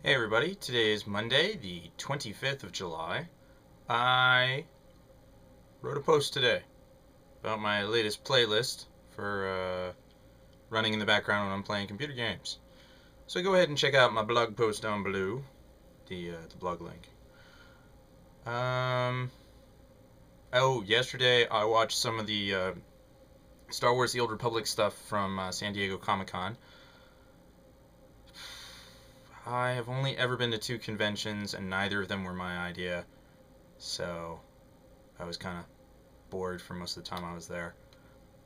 Hey everybody, today is Monday, the 25th of July. I wrote a post today about my latest playlist for running in the background when I'm playing computer games. So go ahead and check out my blog post down below, the blog link. Um, Yesterday I watched some of the Star Wars: The Old Republic stuff from San Diego Comic-Con. I have only ever been to two conventions, and neither of them were my idea, so I was kind of bored for most of the time I was there.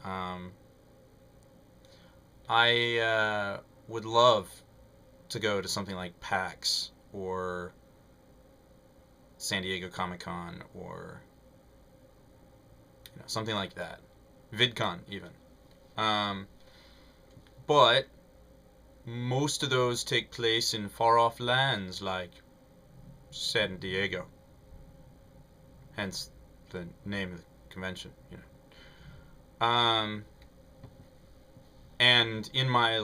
Um, I would love to go to something like PAX or San Diego Comic Con or something like that, VidCon even. Um, but most of those take place in far off lands like San Diego, hence the name of the convention. Um, and in my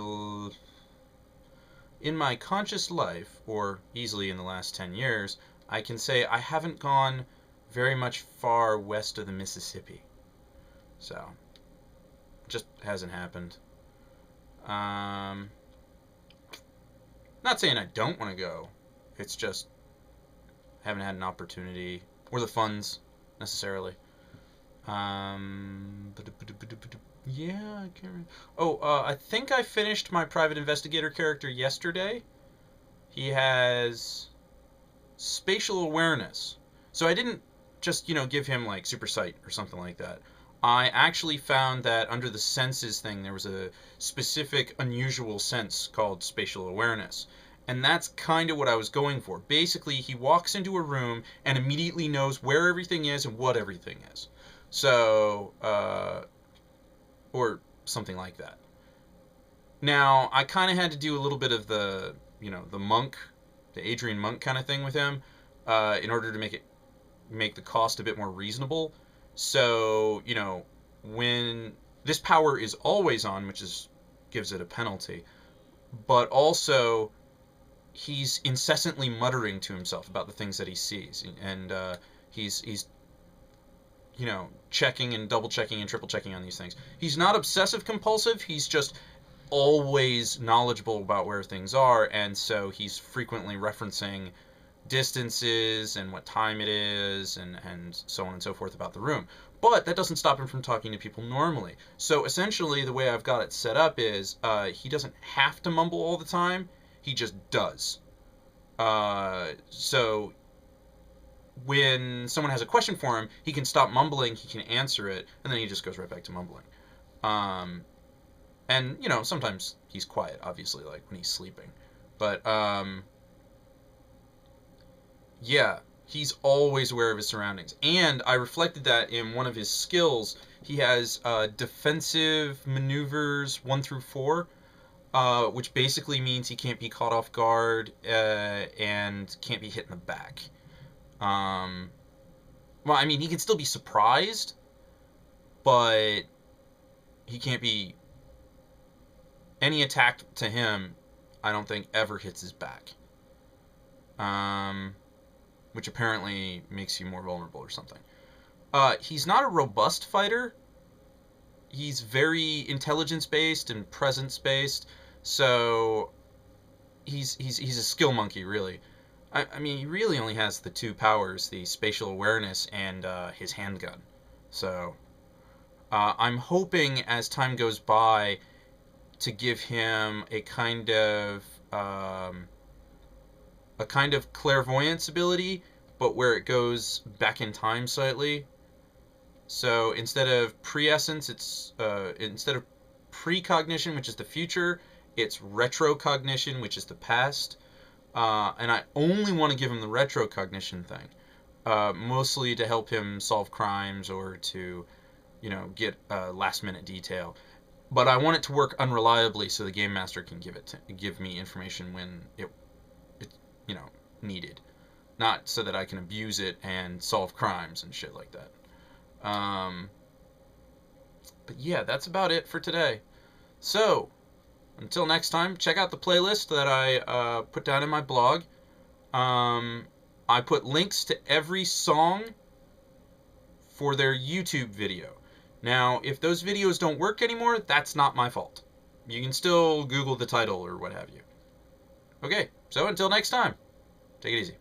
conscious life, or easily in the last 10 years, I can say I haven't gone very much far west of the Mississippi. So, just hasn't happened. Um, Not saying I don't want to go. It's just haven't had an opportunity or the funds necessarily. Yeah, I can't remember. I think I finished my private investigator character yesterday. He has spatial awareness. So I didn't just, give him like super sight or something like that. I actually found that under the senses thing, there was a specific unusual sense called spatial awareness. And that's kind of what I was going for. Basically, he walks into a room and immediately knows where everything is and what everything is. So, or something like that. Now, I kind of had to do a little bit of the monk, the Adrian Monk kind of thing with him, in order to make the cost a bit more reasonable. So, when this power is always on, which is gives it a penalty, but also he's incessantly muttering to himself about the things that he sees, and he's checking and double checking and triple checking on these things. He's not obsessive compulsive. He's just always knowledgeable about where things are, and so he's frequently referencing distances and what time it is and so on and so forth about the room. But that doesn't stop him from talking to people normally. So essentially, the way I've got it set up is he doesn't have to mumble all the time. He just does. So when someone has a question for him, he can stop mumbling, he can answer it, and then he just goes right back to mumbling. Um, and sometimes he's quiet, obviously, like when he's sleeping. But yeah, he's always aware of his surroundings. And I reflected that in one of his skills. He has defensive maneuvers 1 through 4, which basically means he can't be caught off guard and can't be hit in the back. Um, well, I mean, he can still be surprised, but he can't be. Any attack to him, I don't think, ever hits his back. Um, which apparently makes you more vulnerable or something. He's not a robust fighter. He's very intelligence based and presence based. So he's a skill monkey, really. I mean, he really only has the two powers: the spatial awareness and his handgun. So I'm hoping as time goes by to give him a kind of clairvoyance ability, but where it goes back in time slightly. So instead of pre-essence, it's instead of precognition, which is the future, it's retrocognition, which is the past. And I only want to give him the retrocognition thing, mostly to help him solve crimes or to, get last minute detail. But I want it to work unreliably so the game master can give me information when it needed, not so that I can abuse it and solve crimes and shit like that. Um, but yeah, that's about it for today. So Until next time, check out the playlist that I put down in my blog. I put links to every song for their YouTube video. Now, if those videos don't work anymore, that's not my fault. You can still Google the title or what have you. Okay, so until next time, take it easy.